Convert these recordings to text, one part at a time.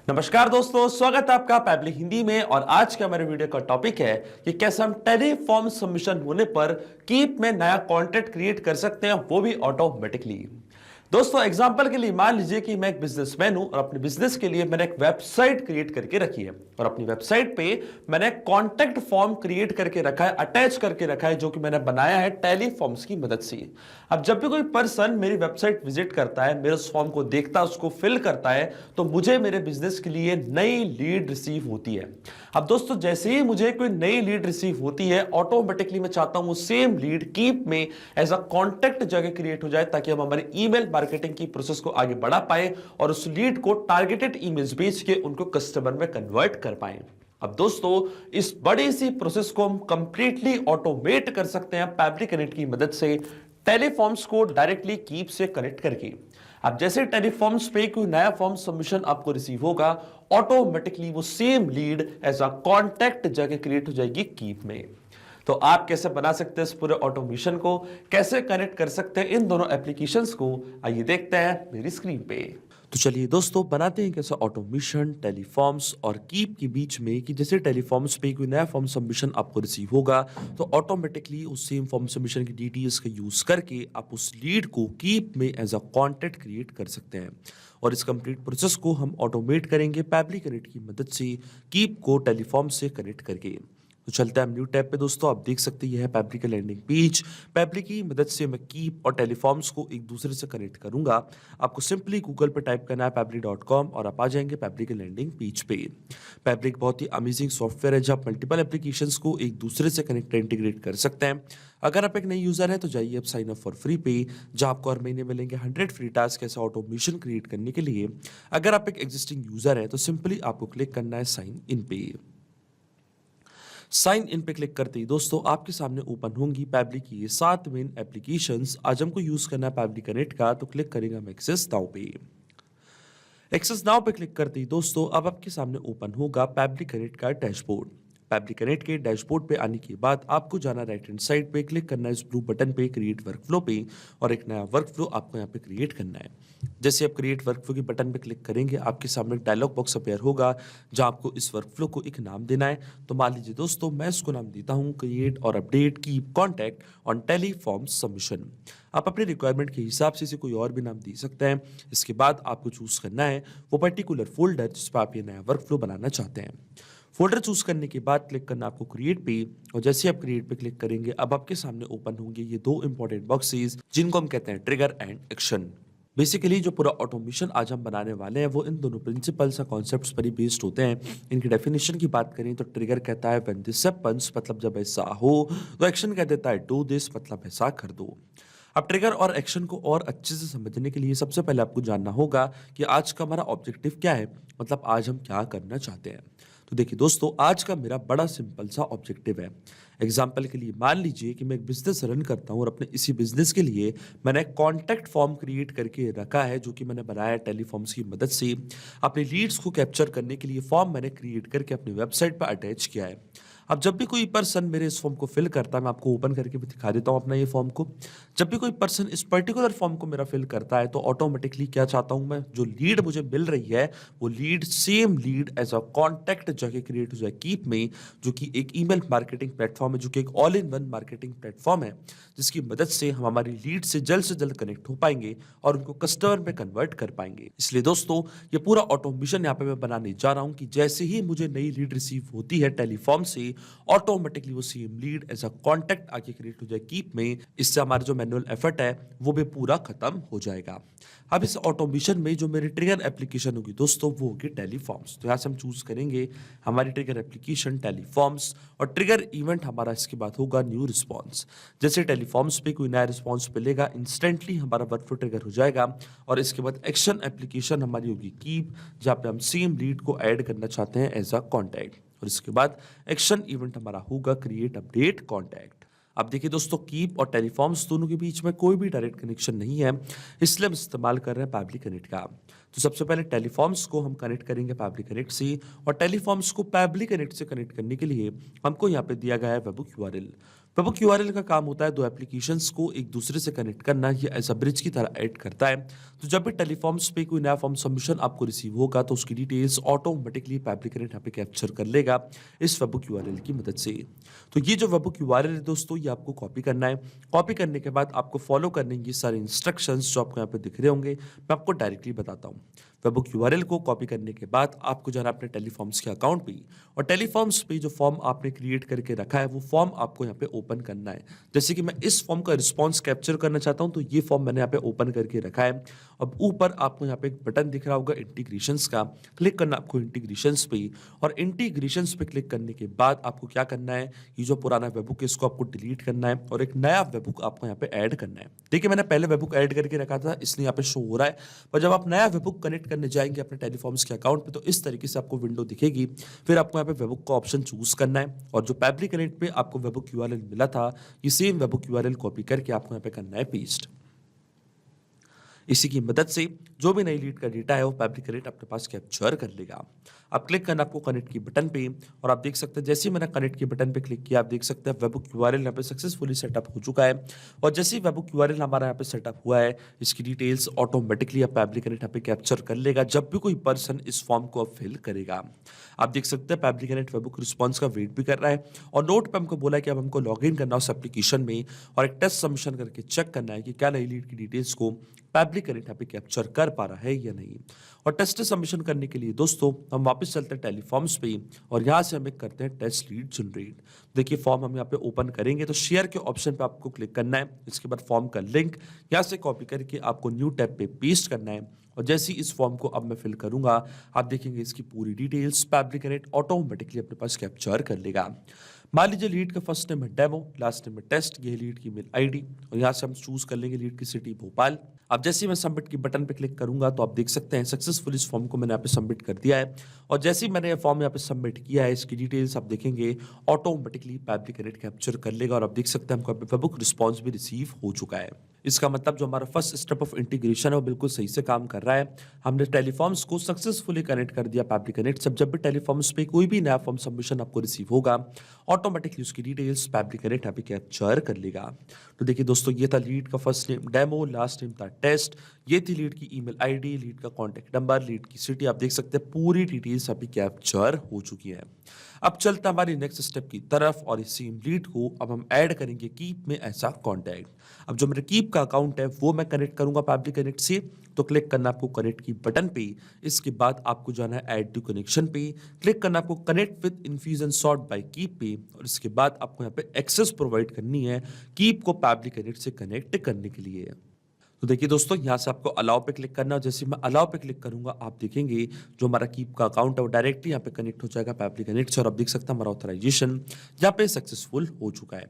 नमस्कार दोस्तों, स्वागत है आपका पैबली हिंदी में। और आज का हमारे वीडियो का टॉपिक है कि कैसे हम टेलीफॉर्म सबमिशन होने पर कीप में नया कंटेंट क्रिएट कर सकते हैं, वो भी ऑटोमेटिकली। दोस्तों एग्जांपल के लिए मान लीजिए कि मैं एक बिजनेसमैन हूं और अपने बिजनेस के लिए मैंने एक वेबसाइट क्रिएट करके रखी है और अपनी वेबसाइट पे मैंने कॉन्टेक्ट फॉर्म क्रिएट करके रखा है, अटैच करके रखा है, जो कि मैंने बनाया है टेलीफॉर्म्स की मदद से। अब जब भी कोई पर्सन मेरी वेबसाइट विजिट करता है, मेरे उस फॉर्म को देखता है, उसको फिल करता है, तो मुझे मेरे बिजनेस के लिए नई लीड रिसीव होती है। अब दोस्तों जैसे ही मुझे कोई नई लीड रिसीव होती है, ऑटोमेटिकली मैं चाहता हूं वो सेम लीड कीप में एज अ कॉन्टेक्ट जगह क्रिएट हो जाए, ताकि हम हमारे ईमेल मार्केटिंग की प्रोसेस को आगे बढ़ा पाए और उस लीड को टारगेटेड ईमेल्स भेज के उनको कस्टमर में कन्वर्ट कर पाए। अब दोस्तों इस बड़ी सी प्रोसेस को हम कंप्लीटली ऑटोमेट कर सकते हैं पैब्लिक कनेक्ट की मदद से, टेलीफॉर्म्स को डायरेक्टली कीप से कनेक्ट करके। अब जैसे टेलीफॉर्म्स पे कोई नया फॉर्म सबमिशन आपको रिसीव होगा, ऑटोमेटिकली वो same lead as a contact जगह क्रिएट हो जाएगी कीप में। तो आप कैसे बना सकते हैं इस पूरे ऑटोमेशन को, कैसे कनेक्ट कर सकते हैं इन दोनों एप्लीकेशंस को, आइए देखते हैं मेरी स्क्रीन पे। तो चलिए दोस्तों बनाते हैं कैसे ऑटोमेशन टेलीफॉर्म्स और कीप के बीच में, कि जैसे टेलीफॉर्म्स पे कोई नया फॉर्म सबमिशन आपको रिसीव होगा तो ऑटोमेटिकली उस सेम फॉर्म सबमिशन की डिटेल्स का यूज करके आप उस लीड को कीप में एज अ कॉन्टेक्ट क्रिएट कर सकते हैं। और इस कंप्लीट प्रोसेस को हम ऑटोमेट करेंगे पैबली कनेक्ट की मदद से, कीप को टेलीफॉर्म से कनेक्ट करके। तो चलते हैं हम न्यू टैब पे। दोस्तों आप देख सकते हैं यह है पैबली का लैंडिंग पेज। पैबली की मदद से मैं कीप और टेलीफॉर्म्स को एक दूसरे से कनेक्ट करूंगा। आपको सिंपली गूगल पे टाइप करना है पैबली.com और आप आ जाएंगे पैबली के लैंडिंग पेज पे। पैबली एक बहुत ही अमेजिंग सॉफ्टवेयर है जहां आप मल्टीपल एप्लीकेशंस को एक दूसरे से कनेक्ट इंटीग्रेट कर सकते हैं। अगर आप एक नई यूजर हैं तो जाइए अब साइन अप फॉर फ्री पे, जहां आपको हर महीने मिलेंगे 100 फ्री टास्क ऐसे ऑटोमेशन क्रिएट करने के लिए। अगर आप एक एग्जिस्टिंग यूजर हैं तो सिंपली आपको क्लिक करना है साइन इन पे। साइन इन पे क्लिक करते ही दोस्तों आपके सामने ओपन होंगी पैबली की ये 7 मेन एप्लीकेशंस। आज हमको यूज करना है पैबली कनेक्ट का, तो क्लिक करेंगे हम एक्सेस नाउ पे। एक्सेस नाउ पे क्लिक करते ही दोस्तों अब आपके सामने ओपन होगा पैबली कनेक्ट का डैशबोर्ड। पैबली कनेक्ट के डैशबोर्ड पे आने के बाद आपको जाना राइट हैंड साइड पे, क्लिक करना है इस ब्लू बटन पे क्रिएट वर्कफ्लो पे, और एक नया वर्कफ्लो आपको यहाँ पे क्रिएट करना है। जैसे आप क्रिएट वर्कफ्लो के बटन पे क्लिक करेंगे आपके सामने एक डायलॉग बॉक्स अपेयर होगा, जहां आपको इस वर्कफ्लो को एक नाम देना है। तो मान लीजिए दोस्तों मैं इसको नाम देता हूँ क्रिएट और update keep contact on teleform submission. आप अपने रिक्वायरमेंट के हिसाब से इसे कोई और भी नाम दे सकते हैं। इसके बाद आपको चूज करना है वो पर्टिकुलर फोल्डर जिस पर आप ये नया वर्कफ्लो बनाना चाहते हैं। फोल्डर चूज करने के बाद क्लिक करना आपको क्रिएट पे, और जैसे आप क्रिएट पे क्लिक करेंगे अब आपके सामने ओपन होंगे ये दो इंपॉर्टेंट बॉक्सेस, जिनको हम कहते हैं ट्रिगर एंड एक्शन। बेसिकली जो पूरा ऑटोमेशन आज हम बनाने वाले हैं वो इन दोनों प्रिंसिपल्स या कॉन्सेप्ट्स पर ही बेस्ड होते हैं। इनकी डेफिनेशन की बात करें तो ट्रिगर कहता है व्हेन दिस हैपेंस, मतलब जब ऐसा हो, तो एक्शन कह देता है डू दिस, मतलब ऐसा कर दो। अब ट्रिगर और एक्शन को और अच्छे से समझने के लिए सबसे पहले आपको जानना होगा कि आज का हमारा ऑब्जेक्टिव क्या है, मतलब आज हम क्या करना चाहते हैं। तो देखिए दोस्तों आज का मेरा बड़ा सिंपल सा ऑब्जेक्टिव है। एग्जाम्पल के लिए मान लीजिए कि मैं एक बिजनेस रन करता हूं और अपने इसी बिजनेस के लिए मैंने एक कॉन्टैक्ट फॉर्म क्रिएट करके रखा है, जो कि मैंने बनाया टेलीफॉर्म्स की मदद से। अपने लीड्स को कैप्चर करने के लिए फॉर्म मैंने क्रिएट करके अपनी वेबसाइट पर अटैच किया है। अब जब भी कोई पर्सन मेरे इस फॉर्म को फिल करता है, मैं आपको ओपन करके भी दिखा देता हूं अपना ये फॉर्म को। जब भी कोई पर्सन इस पर्टिकुलर फॉर्म को मेरा फिल करता है तो ऑटोमेटिकली क्या चाहता हूं मैं, जो लीड मुझे मिल रही है वो lead same lead as a contact जाके क्रिएट हो जाए कीप में, जो कि एक ईमेल मार्केटिंग प्लेटफॉर्म है, जो कि एक all in one marketing platform है, जिसकी मदद से हम हमारी लीड से जल्द कनेक्ट हो पाएंगे और उनको कस्टमर में कन्वर्ट कर पाएंगे। इसलिए दोस्तों ये पूरा ऑटोमेशन यहाँ पे मैं बनाने जा रहा हूँ कि जैसे ही मुझे नई लीड रिसीव होती है टेलीफॉर्म से, ऑटोमेटिकली वो same lead as a contact आके क्रिएट हो जाए कीप में। इससे हमारा जो मैनुअल एफर्ट है वो भी पूरा खत्म हो जाएगा। अब इस ऑटोमेशन में जो मेरी ट्रिगर एप्लीकेशन होगी दोस्तों वो होगी टेलीफॉर्म्स। तो यहाँ से हम चूज करेंगे हमारी ट्रिगर एप्लीकेशन टेलीफॉर्म्स, और ट्रिगर इवेंट हमारा इसके बाद होगा न्यू रिस्पॉन्स। जैसे टेलीफॉर्म्स पे कोई नया रिस्पॉन्स मिलेगा इंस्टेंटली हमारा वर्कफ्लो ट्रिगर हो जाएगा, और इसके बाद एक्शन एप्लीकेशन हमारी होगी कीप, जहाँ पे हम सेम लीड को ऐड करना चाहते हैं एज अ कॉन्टैक्ट, और इसके बाद एक्शन इवेंट हमारा होगा क्रिएट अपडेट कॉन्टैक्ट। अब देखिए दोस्तों कीप और टेलीफॉर्म्स दोनों के बीच में कोई भी डायरेक्ट कनेक्शन नहीं है, इसलिए हम इस्तेमाल कर रहे हैं पैबली कनेक्ट का। तो सबसे पहले टेलीफॉर्म्स को हम कनेक्ट करेंगे पैबली कनेक्ट से, और टेलीफॉर्म्स को पैबली कनेक्ट से कनेक्ट करने के लिए हमको यहाँ पे दिया गया है वेबुक यूआरएल। वेबहुक यूआरएल का काम होता है दो एप्लीकेशंस को एक दूसरे से कनेक्ट करना, ये एज अ ब्रिज की तरह ऐड करता है। तो जब भी टेलीफॉर्म्स पे कोई नया फॉर्म सबमिशन आपको रिसीव होगा तो उसकी डिटेल्स ऑटोमेटिकली पैब्लिकनेट यहाँ पे कैप्चर कर लेगा इस वेबहुक यूआरएल की मदद से। तो ये जो वेबहुक यूआरएल है दोस्तों, ये आपको कॉपी करना है। कॉपी करने के बाद आपको फॉलो करने ये सारे इंस्ट्रक्शंस जो आपको यहाँ पे दिख रहे होंगे, मैं आपको डायरेक्टली बताता हूँ। वेबहुक यूआरएल को कॉपी करने के बाद आपको जाना अपने टेलीफॉर्म्स के अकाउंट पे, और टेलीफॉर्म्स पे जो फॉर्म आपने क्रिएट करके रखा है वो फॉर्म आपको यहाँ पे ओपन करना है। जैसे कि मैं इस फॉर्म का रिस्पॉन्स कैप्चर करना चाहता हूँ, तो ये फॉर्म मैंने यहाँ पे ओपन करके रखा है। अब ऊपर आपको यहाँ पे एक बटन दिख रहा होगा इंटीग्रेशंस का, क्लिक करना आपको इंटीग्रेशंस पे, और इंटीग्रेशंस पे क्लिक करने के बाद आपको क्या करना है, ये जो पुराना वेबहुक है इसको आपको डिलीट करना है और एक नया वेबहुक आपको यहाँ पे ऐड करना है। देखिए मैंने पहले वेबहुक ऐड करके रखा था इसलिए यहाँ पे शो हो रहा है, पर जब आप नया वेबहुक कनेक्ट करने जाएंगे अपने टेलीफॉर्म्स के अकाउंट पे तो इस तरीके से आपको विंडो दिखेगी। फिर आपको यहाँ पे वेबहुक का ऑप्शन चूज करना है, और जो पैब्लिकनेट पे आपको वेबहुक यूआरएल मिला था, ये सेम वेबहुक यूआरएल कॉपी करके आपको यहाँ पे करना है पेस्ट। इसी की मदद से जो भी नई लीड का डेटा है वो पैब्लिकनेट अपने पास कैप्चर कर लेगा। अब क्लिक करना आपको कनेक्ट की बटन पे, और आप देख सकते हैं जैसे ही मैंने कनेक्ट की बटन पे क्लिक किया, आप देख सकते हैं वेबहुक यूआरएल यहाँ पे सक्सेसफुली सेटअप हो चुका है। और जैसे ही वेबहुक यूआरएल हमारा यहाँ पे सेटअप हुआ है, इसकी डिटेल्स ऑटोमेटिकली अब पैब्लिकनेट यहाँ पे कैप्चर कर लेगा जब भी कोई पर्सन इस फॉर्म को अब फिल करेगा। आप देख सकते हैं पैब्लिकनेट वेबहुक रिस्पॉन्स का वेट भी कर रहा है, और नोट पे हमको बोला है कि अब हमको लॉग इन करना उस एप्लीकेशन में और एक टेस्ट सबमिशन करके चेक करना है कि क्या नई लीड की डिटेल्स को पैब्लिकनेट यहाँ पे कैप्चर कर पा रहा है या नहीं। और टेस्ट सबमिशन करने के लिए दोस्तों हम वापस चलते हैं टेलीफॉर्म्स पे, और यहाँ से हम एक करते हैं टेस्ट लीड जनरेट। देखिए फॉर्म हम यहाँ पे ओपन करेंगे तो शेयर के ऑप्शन पे आपको क्लिक करना है। इसके बाद फॉर्म का लिंक यहाँ से कॉपी करके आपको न्यू टैब पे पेस्ट करना है, और जैसे ही इस फॉर्म को अब मैं फिल करूंगा, आप देखेंगे इसकी पूरी डिटेल्स पैब्लिकनेट ऑटोमेटिकली अपने पास कैप्चर कर लेगा। मान लीजिए लीड का फर्स्ट नेम है डेमो, लास्ट नेम है टेस्ट, ये है लीड की मेल आईडी, और यहाँ से हम चूज कर लेंगे लीड की सिटी भोपाल। अब जैसे ही मैं सबमिट की बटन पे क्लिक करूंगा तो आप देख सकते हैं सक्सेसफुल इस फॉर्म को मैंने यहाँ पे सबमिट कर दिया है, और जैसे ही मैंने ये फॉर्म यहाँ पे सबमिट किया है इसकी डिटेल्स आप देखेंगे ऑटोमेटिकली पैब्लिकनेट कैप्चर कर लेगा, और आप देख सकते हैं हमको वेबहुक रिस्पॉन्स भी रिसीव हो चुका है। इसका मतलब जो हमारा फर्स्ट स्टेप ऑफ इंटीग्रेशन है वो बिल्कुल सही से काम कर रहा है। हमने टेलीफॉर्म्स को सक्सेसफुली कनेक्ट कर दिया पैब्लिकनेट से। जब भी टेलीफॉर्म्स पे कोई भी नया फॉर्म सबमिशन आपको रिसीव होगा, ऑटोमेटिकली उसकी डिटेल्स पैब्लिकनेट यहाँ पे कैप्चर कर लेगा। तो देखिए दोस्तों, ये था लीड का first name demo, last name था टेस्ट, ये थी लीड की ईमेल आईडी, लीड का कॉन्टैक्ट नंबर, लीड की सिटी। आप देख सकते हैं पूरी डिटेल्स अभी कैप्चर हो चुकी है। अब चलते हैं हमारी नेक्स्ट स्टेप की तरफ, और इसी लीड को अब हम ऐड करेंगे कीप में ऐसा कॉन्टैक्ट। अब जो मेरे कीप का अकाउंट है वो मैं कनेक्ट करूंगा पैब्लिकनेट से, तो क्लिक करना आपको कनेक्ट की बटन पे। इसके बाद आपको जाना है ऐड टू कनेक्शन पे, क्लिक करना आपको connect with infusion sort by keep पे, और इसके बाद आपको यहाँ पे एक्सेस प्रोवाइड करनी है कीप को पैब्लिकनेट से कनेक्ट करने के लिए। तो देखिए दोस्तों, यहाँ से आपको अलाउ पे क्लिक करना है, और जैसे मैं अलाउ पे क्लिक करूंगा आप देखेंगे जो हमारा कीप का अकाउंट है वो डायरेक्टली यहाँ पे कनेक्ट हो जाएगा पैब्लिकनेट से, और आप देख सकते हैं हमारा ऑथराइजेशन यहाँ पे सक्सेसफुल हो चुका है।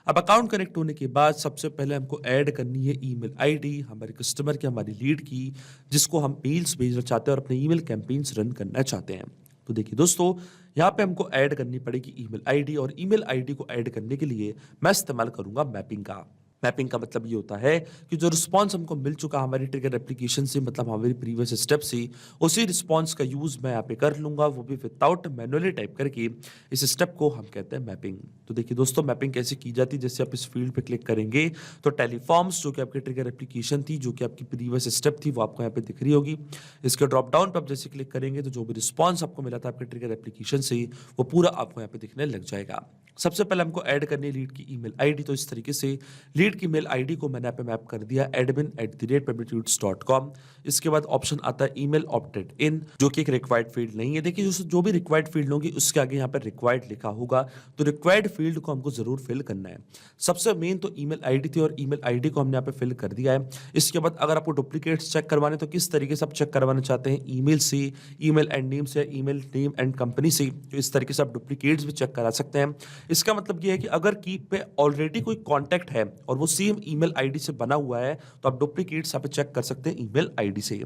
अब अकाउंट कनेक्ट होने के बाद सबसे पहले हमको ऐड करनी है ईमेल आईडी हमारे कस्टमर की, हमारी लीड की, जिसको हम मेल्स भेजना चाहते हैं और अपने ईमेल कैंपेन्स रन करना चाहते हैं। तो देखिए दोस्तों, यहाँ पे हमको ऐड करनी पड़ेगी ईमेल आईडी, और ईमेल आईडी को ऐड करने के लिए मैं इस्तेमाल करूंगा मैपिंग का। मैपिंग का मतलब ये होता है कि जो रिस्पांस हमको मिल चुका हमारी ट्रिगर एप्लीकेशन से, मतलब हमारी प्रीवियस स्टेप से, उसी रिस्पांस का यूज मैं यहाँ पे कर लूंगा, वो भी विदाउट मैनुअली टाइप करके। इस स्टेप को हम कहते हैं मैपिंग। तो देखिए दोस्तों, मैपिंग कैसे की जाती है, जैसे आप इस फील्ड पे क्लिक करेंगे तो टेलीफॉर्म्स जो कि आपकी ट्रिगर एप्लीकेशन थी, जो कि आपकी प्रीवियस स्टेप थी, वो आपको यहाँ पे दिख रही होगी। इसके ड्रॉप डाउन पर आप जैसे क्लिक करेंगे तो जो भी रिस्पॉन्स आपको मिला था आपके ट्रिगर एप्लीकेशन से, वो पूरा आपको यहाँ पे दिखने लग जाएगा। सबसे पहले हमको ऐड करनी है लीड की ईमेल आईडी, तो इस तरीके से लीड की मेल आईडी को मैंने यहाँ पे मैप कर दिया admin@publictools.com। इसके बाद ऑप्शन आता है ईमेल ऑप्टेड इन, जो कि एक रिक्वायर्ड फील्ड नहीं है। देखिए जो भी रिक्वायर्ड फील्ड होगी उसके आगे यहाँ पर रिक्वायर्ड लिखा होगा, तो रिक्वायर्ड फील्ड को हमको जरूर फिल करना है। सबसे मेन तो ईमेल आईडी थी, और ईमेल आईडी को हमने यहाँ पे फिल कर दिया है। इसके बाद अगर आपको डुप्लीकेट्स चेक करवाने तो किस तरीके से आप चेक करवाना चाहते हैं, ईमेल से, ईमेल एंड नेम से, ईमेल नेम एंड कंपनी से, तो इस तरीके से आप डुप्लीकेट्स भी चेक करा सकते हैं। इसका मतलब ये है कि अगर कीप पे ऑलरेडी कोई कॉन्टैक्ट है और वो सेम ईमेल आईडी से बना हुआ है, तो आप डुप्लीकेट्स यहाँ पे चेक कर सकते हैं ईमेल आईडी से।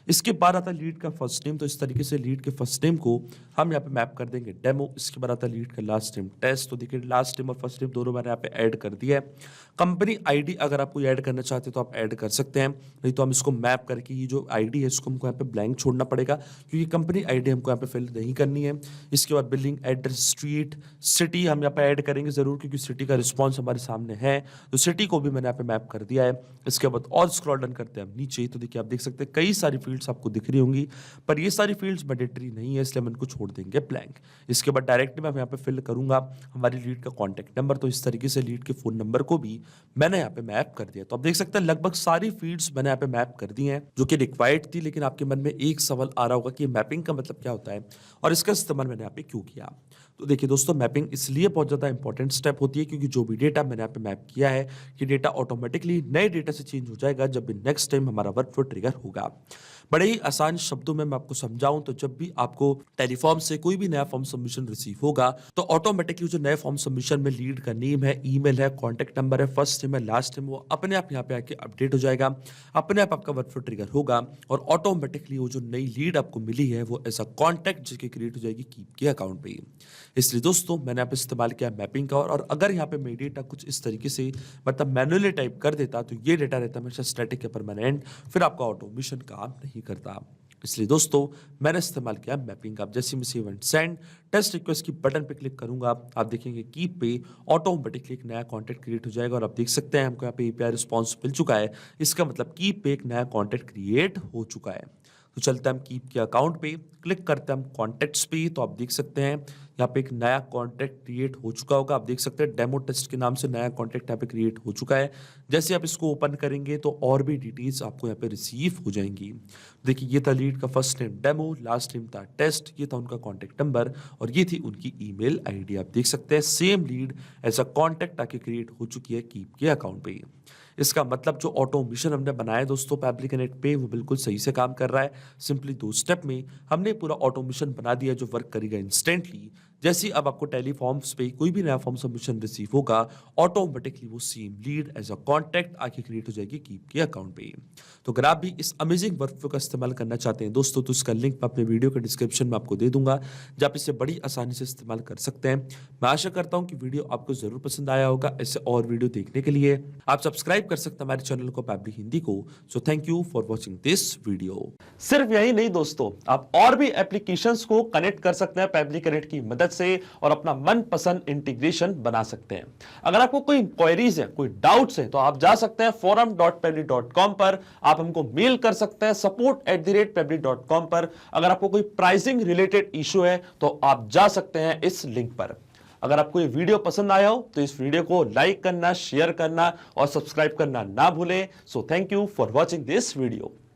इसके बाद आता है लीड का फर्स्ट नेम, तो इस तरीके से लीड के फर्स्ट नेम को हम यहाँ पे मैप कर देंगे डेमो। इसके बाद आता है लीड का लास्ट नेम टेस्ट, तो देखिए लास्ट नेम और फर्स्ट नेम दोनों मैंने यहाँ पे ऐड कर दिया है। कंपनी आईडी अगर आप कोई ऐड करना चाहते हैं तो आप ऐड कर सकते हैं, नहीं तो हम इसको मैप करके ये जो आईडी है इसको हमको यहाँ पे ब्लैंक छोड़ना पड़ेगा, क्योंकि कंपनी आईडी हमको यहाँ पे फिल नहीं करनी है। इसके बाद बिलिंग एड्रेस, स्ट्रीट, सिटी हम यहाँ पे ऐड करेंगे जरूर, क्योंकि सिटी का रिस्पॉन्स हमारे सामने है, तो सिटी को भी मैंने यहाँ पे मैप कर दिया है। इसके बाद और स्क्रॉल डाउन करते हैं हम नीचे, तो देखिए आप देख सकते हैं कई सारी फील्ड्स आपको दिख रही होंगी, पर ये सारी फील्ड्स मैंडेटरी नहीं है, इसलिए हम इनको छोड़ देंगे ब्लैंक। इसके बाद डायरेक्टली मैं यहाँ पे फिल करूंगा हमारी लीड का कॉन्टैक्ट नंबर, तो इस तरीके से लीड के फोन नंबर को भी मैंने यहाँ पे मैप कर दिया। तो आप देख सकते हैं लगभग सारी फील्ड्स मैंने यहाँ पे मैप कर दी हैं, जो कि रिक्वायर्ड थी। लेकिन आपके मन में एक सवाल आ रहा होगा कि मैपिंग का मतलब क्या होता है और इसका इस्तेमाल मैंने यहाँ पे क्यों किया। तो देखिए दोस्तों, मैपिंग इसलिए बहुत ज़्यादा इंपॉर्टेंट स्टेप होती है, क्योंकि जो भी डेटा मैंने यहाँ पे मैप किया है, ये डेटा ऑटोमेटिकली नए डेटा से चेंज हो जाएगा जब भी नेक्स्ट टाइम हमारा वर्कफ्लो ट्रिगर होगा। बड़े ही आसान शब्दों में मैं आपको समझाऊं तो जब भी आपको टेलीफॉर्म से कोई भी नया फॉर्म सबमिशन रिसीव होगा, तो ऑटोमेटिकली जो नए फॉर्म सबमिशन में लीड का नेम है, ईमेल है, कॉन्टैक्ट नंबर है, फर्स्ट नेम है, लास्ट नेम, वो अपने आप यहाँ पे आके अपडेट हो जाएगा, अपने आप आपका वर्कफ्लो ट्रिगर होगा और ऑटोमेटिकली वो जो नई लीड आपको मिली है वो ऐसा कॉन्टैक्ट जिसकी क्रिएट हो जाएगी कीप के अकाउंट पे। इसलिए दोस्तों मैंने यहाँ पे इस्तेमाल किया मैपिंग का, और अगर यहाँ पे मेरा डेटा कुछ इस तरीके से मतलब मैनुअली टाइप कर देता तो ये डेटा रहता हमेशा स्टैटिक या परमानेंट, फिर आपका ऑटोमेशन काम नहीं करता। इसलिए दोस्तों मैंने इस्तेमाल किया मैपिंग का। जैसे मैं save and send test request की बटन पे क्लिक करूंगा, आप देखेंगे कीप पे ऑटोमेटिकली एक नया कॉन्टैक्ट क्रिएट हो जाएगा, और आप देख सकते हैं हमको यहाँ पे एपीआई रिस्पॉन्स मिल चुका है। इसका मतलब कीप पे एक नया कॉन्टैक्ट क्रिएट हो चुका है। तो चलते हैं हम कीप के अकाउंट पे, क्लिक करते हैं हम कॉन्टैक्ट्स पे, तो आप देख सकते हैं यहाँ पे एक नया कॉन्टैक्ट क्रिएट हो चुका होगा। आप देख सकते हैं डेमो टेस्ट के नाम से नया कॉन्टैक्ट यहाँ पे क्रिएट हो चुका है। जैसे आप इसको ओपन करेंगे तो और भी डिटेल्स आपको यहाँ पे रिसीव हो जाएंगी। देखिए ये था लीड का first name demo, last name था टेस्ट, ये था उनका कॉन्टैक्ट नंबर और ये थी उनकी ईमेल आईडी। आप देख सकते हैं same lead as a contact आके क्रिएट हो चुकी है कीप के अकाउंट पे। इसका मतलब जो ऑटोमेशन हमने बनाया दोस्तों पैब्लिक कनेक्ट पे, वो बिल्कुल सही से काम कर रहा है। सिंपली 2 स्टेप में हमने पूरा ऑटोमेशन बना दिया जो वर्क करेगा इंस्टेंटली। जैसे अब आपको टेलीफॉर्म्स पे कोई भी नया फॉर्म सबमिशन रिसीव होगा, ऑटोमेटिकली वो same lead as a contact आके क्रिएट हो जाएगी कीप के अकाउंट पे। तो अगर आप भी इस अमेजिंग वर्कफ्लो का इस्तेमाल करना चाहते हैं दोस्तों, तो इसका लिंक मैं अपने वीडियो के डिस्क्रिप्शन में आपको दे दूंगा, जहाँ आप इसे बड़ी आसानी से इस्तेमाल कर सकते हैं। मैं आशा करता हूँ कि वीडियो आपको जरूर पसंद आया होगा। ऐसे और वीडियो देखने के लिए आप सब्सक्राइब कर सकते हैं हमारे चैनल को पैब्लिक हिंदी को। So thank you for watching this video. सिर्फ यही नहीं दोस्तों, आप और भी एप्लीकेशंस को कनेक्ट कर सकते हैं पैब्लिक कनेक्ट की मदद से और अपना मनपसंद इंटीग्रेशन बना सकते हैं। अगर आपको कोई इंक्वायरीज है, कोई डाउट्स है, तो आप जा सकते हैं forum.pebble.com पर, आप हमको मेल कर सकते हैं support@pebble.com पर। अगर आपको कोई प्राइसिंग रिलेटेड इशू है तो आप जा सकते हैं इस लिंक पर। अगर आपको ये वीडियो पसंद आया हो तो इस वीडियो को लाइक करना, शेयर करना और सब्सक्राइब करना ना भूलें। So thank you for watching this video.